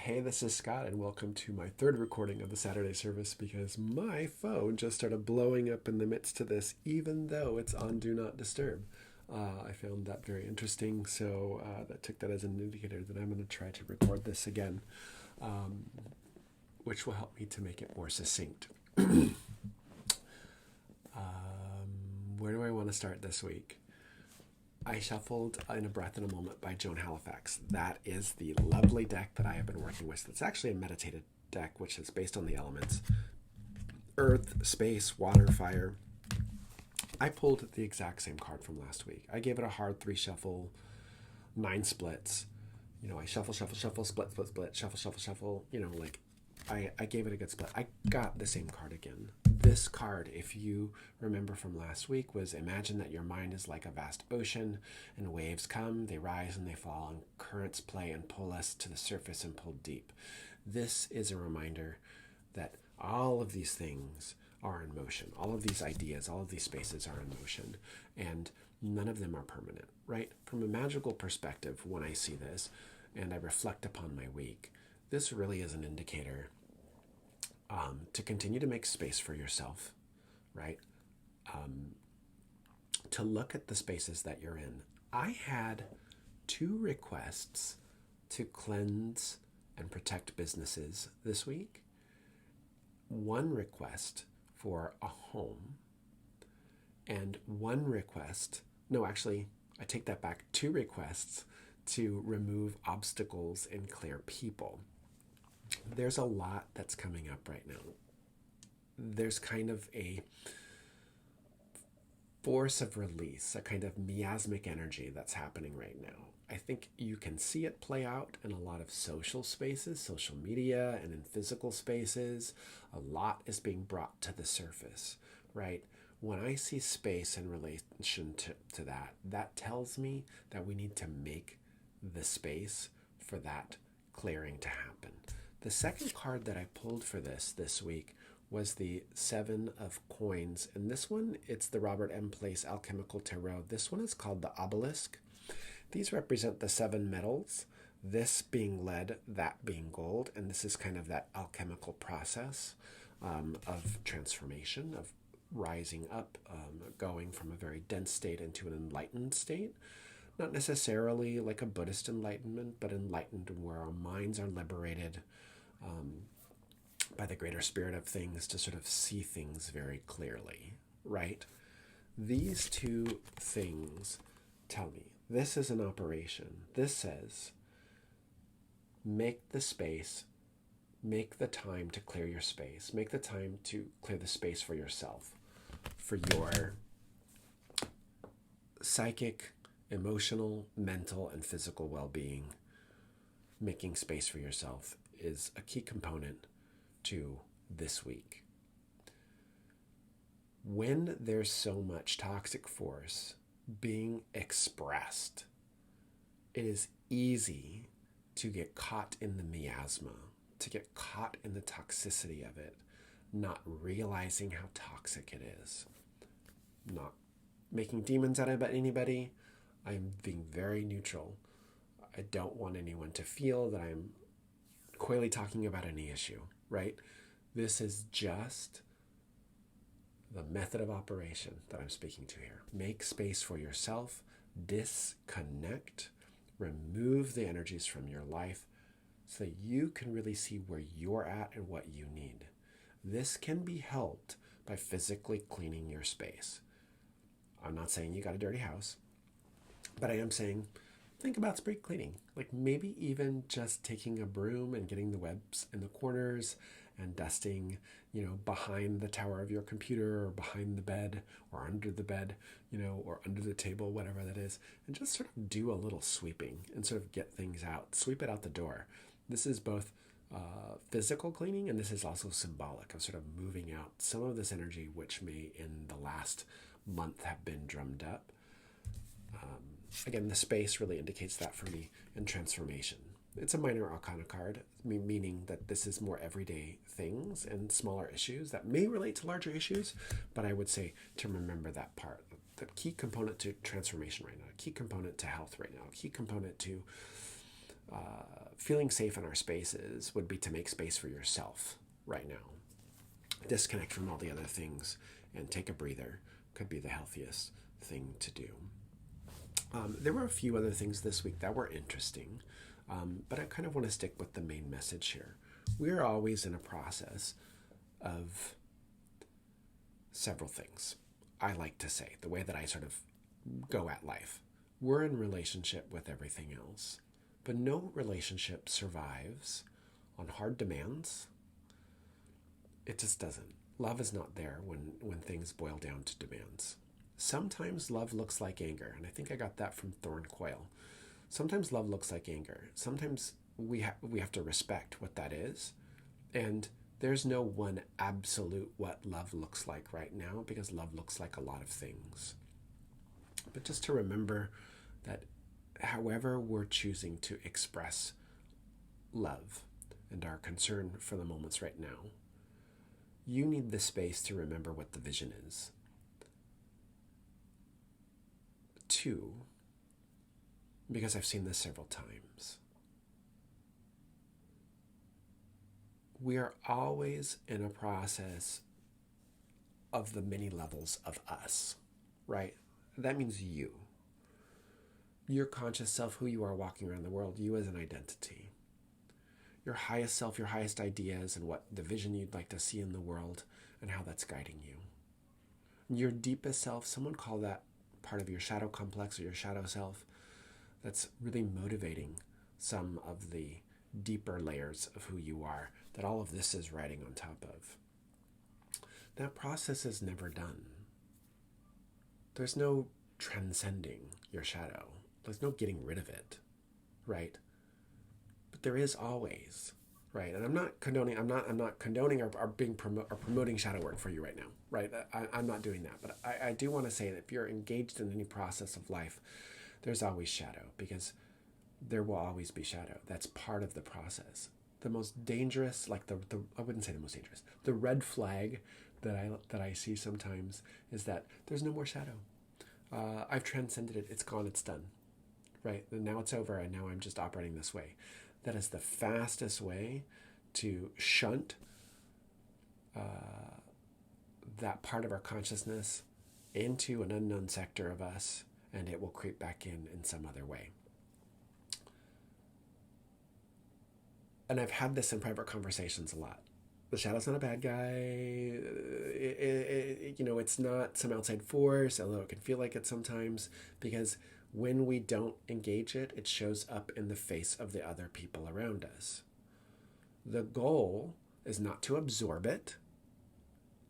Hey, this is Scott, and welcome to my third recording of the Saturday service because my phone just started blowing up in the midst of this, even though it's on Do Not Disturb. I found that very interesting, so that took that as an indicator that I'm going to try to record this again, um, which will help me to make it more succinct. Where do I want to start this week? I shuffled In a Breath in a Moment by Joan Halifax. That is the lovely deck that I have been working with. It's actually a meditated deck, which is based on the elements: earth, space, water, fire. I pulled the exact same card from last week. I gave it a hard 3 shuffle, 9 splits. I shuffle, shuffle, shuffle, split, split, split, shuffle, shuffle, shuffle. I gave it a good split. I got the same card again. This card, if you remember from last week, was imagine that your mind is like a vast ocean, and waves come, they rise and they fall, and currents play and pull us to the surface and pull deep. This is a reminder that all of these things are in motion. All of these ideas, all of these spaces are in motion, and none of them are permanent, right? From a magical perspective, when I see this and I reflect upon my week, this really is an indicator to continue to make space for yourself, right? To look at the spaces that you're in. I had 2 requests to cleanse and protect businesses this week. 1 request for a home, and 1 request, no, actually, I take that back, 2 requests to remove obstacles and clear people. There's a lot that's coming up right now. There's kind of a force of release, a kind of miasmic energy that's happening right now. I think you can see it play out in a lot of social spaces, social media, and in physical spaces. A lot is being brought to the surface, right? When I see space in relation to that, that tells me that we need to make the space for that clearing to happen. The second card that I pulled for this week was the 7 of Coins. And this one, it's the Robert M. Place Alchemical Tarot. This one is called the Obelisk. These represent the 7 metals, this being lead, that being gold. And this is kind of that alchemical process of transformation, of rising up, going from a very dense state into an enlightened state. Not necessarily like a Buddhist enlightenment, but enlightened where our minds are liberated by the greater spirit of things to sort of see things very clearly, right? These 2 things tell me this is an operation. This says, make the space, make the time to clear your space, make the time to clear the space for yourself, for your psychic, emotional, mental, and physical well-being. Making space for yourself is a key component to this week. When there's so much toxic force being expressed, it is easy to get caught in the miasma, to get caught in the toxicity of it, not realizing how toxic it is. Not making demons out of anybody. I'm being very neutral. I don't want anyone to feel that I'm coyly talking about any issue, right? This is just the method of operation that I'm speaking to here. Make space for yourself, disconnect, remove the energies from your life so that you can really see where you're at and what you need. This can be helped by physically cleaning your space. I'm not saying you got a dirty house, but I am saying think about spring cleaning. Like maybe even just taking a broom and getting the webs in the corners and dusting, behind the tower of your computer or behind the bed or under the bed, or under the table, whatever that is, and just sort of do a little sweeping and sort of get things out, sweep it out the door. This is both physical cleaning, and this is also symbolic of sort of moving out some of this energy which may in the last month have been drummed up. Again, the space really indicates that for me in transformation. It's a minor arcana card, meaning that this is more everyday things and smaller issues that may relate to larger issues, but I would say to remember that part. The key component to transformation right now, a key component to health right now, a key component to feeling safe in our spaces would be to make space for yourself right now. Disconnect from all the other things and take a breather could be the healthiest thing to do. There were a few other things this week that were interesting, but I kind of want to stick with the main message here. We're always in a process of several things. I like to say, the way that I sort of go at life. We're in relationship with everything else, but no relationship survives on hard demands. It just doesn't. Love is not there when things boil down to demands. Sometimes love looks like anger, and I think I got that from Thorn Coil. Sometimes love looks like anger. Sometimes we have to respect what that is, and there's no one absolute what love looks like right now, because love looks like a lot of things. But just to remember that however we're choosing to express love and our concern for the moments right now, you need the space to remember what the vision is. 2, because I've seen this several times, we are always in a process of the many levels of us, right? That means you. Your conscious self, who you are walking around the world, you as an identity. Your highest self, your highest ideas, and what the vision you'd like to see in the world, and how that's guiding you. Your deepest self, someone call that part of your shadow complex or your shadow self, that's really motivating some of the deeper layers of who you are, that all of this is riding on top of. That process is never done. There's no transcending your shadow. There's no getting rid of it, right? But there is always, right? And I'm not condoning or promoting shadow work for you right now, right? I'm not doing that. But I do want to say that if you're engaged in any process of life, there's always shadow, because there will always be shadow. That's part of the process. The most dangerous, like I wouldn't say the most dangerous, the red flag that I see sometimes is that there's no more shadow. I've transcended it. It's gone. It's done. Right? And now it's over, and now I'm just operating this way. That is the fastest way to shunt that part of our consciousness into an unknown sector of us, and it will creep back in some other way. And I've had this in private conversations a lot. The shadow's not a bad guy. It's not some outside force, although it can feel like it sometimes, because when we don't engage it, it shows up in the face of the other people around us. The goal is not to absorb it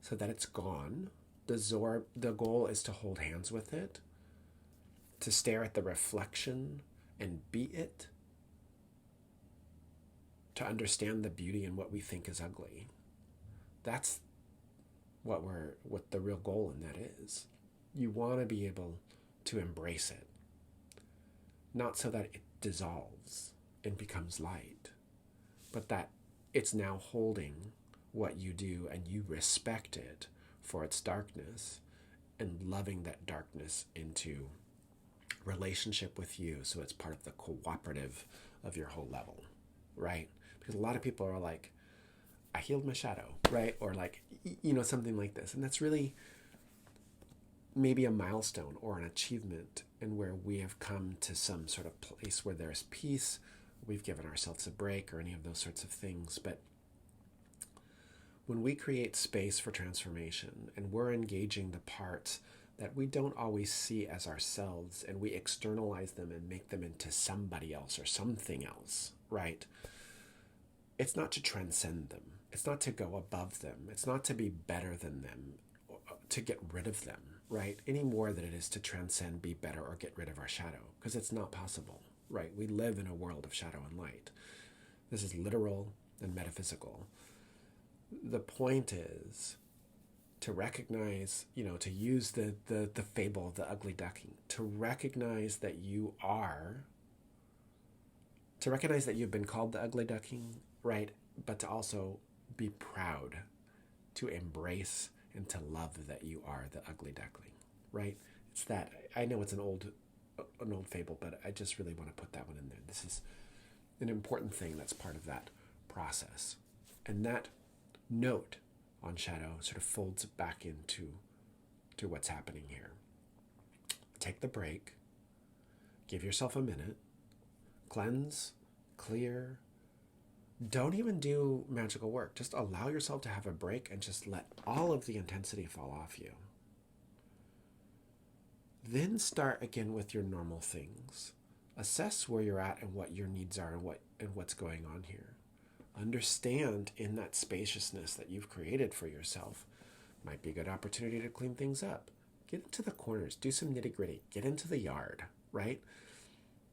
so that it's gone. The goal is to hold hands with it, to stare at the reflection and be it, to understand the beauty in what we think is ugly. That's what the real goal in that is. You want to be able to embrace it. Not so that it dissolves and becomes light, but that it's now holding what you do, and you respect it for its darkness, and loving that darkness into relationship with you, so it's part of the cooperative of your whole level, right? Because a lot of people are like, I healed my shadow, right? Or like, something like this. And that's really maybe a milestone or an achievement, and where we have come to some sort of place where there's peace, we've given ourselves a break, or any of those sorts of things. But when we create space for transformation, and we're engaging the parts that we don't always see as ourselves, and we externalize them and make them into somebody else or something else, right? It's not to transcend them. It's not to go above them. It's not to be better than them, to get rid of them, right? Any more than it is to transcend, be better, or get rid of our shadow, because it's not possible, right? We live in a world of shadow and light. This is literal and metaphysical. The point is to recognize, to use the fable of the ugly duckling, to recognize that you've been called the ugly duckling, right? But to also be proud, to embrace and to love that you are the ugly duckling, right? It's that. I know it's an old fable, but I just really want to put that one in there. This is an important thing that's part of that process. And that note on shadow sort of folds back into what's happening here. Take the break, give yourself a minute, cleanse, clear. Don't even do magical work. Just allow yourself to have a break and just let all of the intensity fall off you. Then start again with your normal things. Assess where you're at and what your needs are and what's going on here. Understand in that spaciousness that you've created for yourself. Might be a good opportunity to clean things up. Get into the corners. Do some nitty-gritty. Get into the yard, right?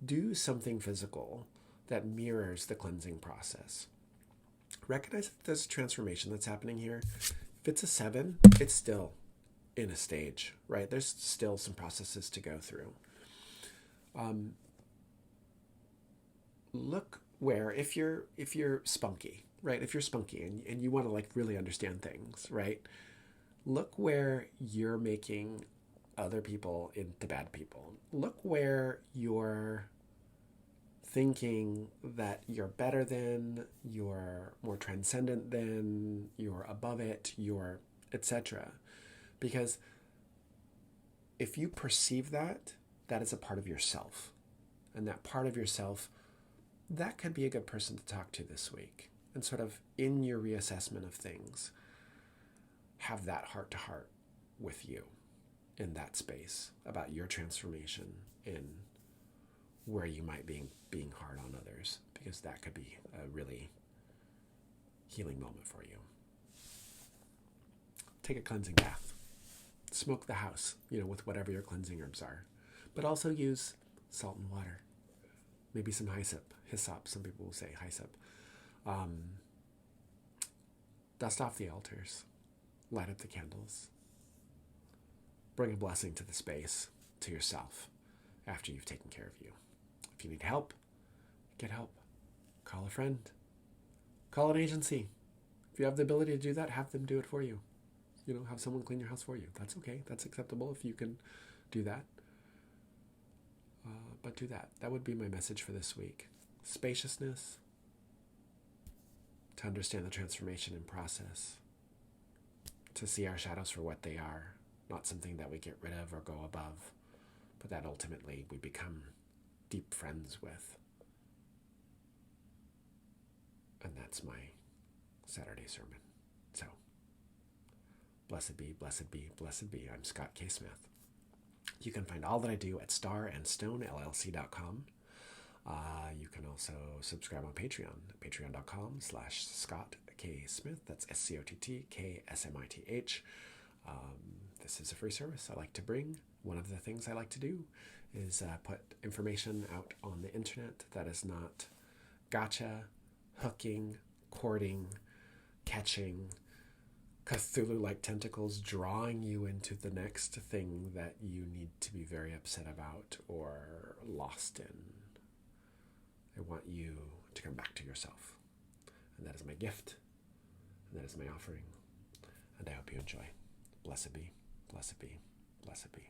Do something physical that mirrors the cleansing process. Recognize that there's a transformation that's happening here. If it's a 7, it's still in a stage, right? There's still some processes to go through. Look where, if you're spunky, right? If you're spunky and you want to like really understand things, right? Look where you're making other people into bad people. Look where you're thinking that you're better than, you're more transcendent than, you're above it, you're etc. Because if you perceive that, that is a part of yourself. And that part of yourself, that could be a good person to talk to this week. And sort of in your reassessment of things, have that heart-to-heart with you in that space about your transformation in where you might be being hard on others, because that could be a really healing moment for you. Take a cleansing bath. Smoke the house, with whatever your cleansing herbs are. But also use salt and water. Maybe some hyssop. Some people will say hyssop. Dust off the altars. Light up the candles. Bring a blessing to the space, to yourself, after you've taken care of you. If you need help, get help. Call a friend. Call an agency. If you have the ability to do that, have them do it for you. Have someone clean your house for you. That's okay. That's acceptable if you can do that. But do that. That would be my message for this week. Spaciousness, to understand the transformation in process, to see our shadows for what they are, not something that we get rid of or go above, but that ultimately we become deep friends with. And that's my Saturday sermon. So, blessed be, blessed be, blessed be. I'm Scott K. Smith. You can find all that I do at starandstonellc.com. You can also subscribe on Patreon, patreon.com/Scott K. Smith. That's SCOTTKSMITH. This is a free service I like to bring. One of the things I like to do is put information out on the internet that is not gotcha, hooking, courting, catching, Cthulhu-like tentacles drawing you into the next thing that you need to be very upset about or lost in. I want you to come back to yourself. And that is my gift. And that is my offering. And I hope you enjoy. Blessed be, blessed be, blessed be.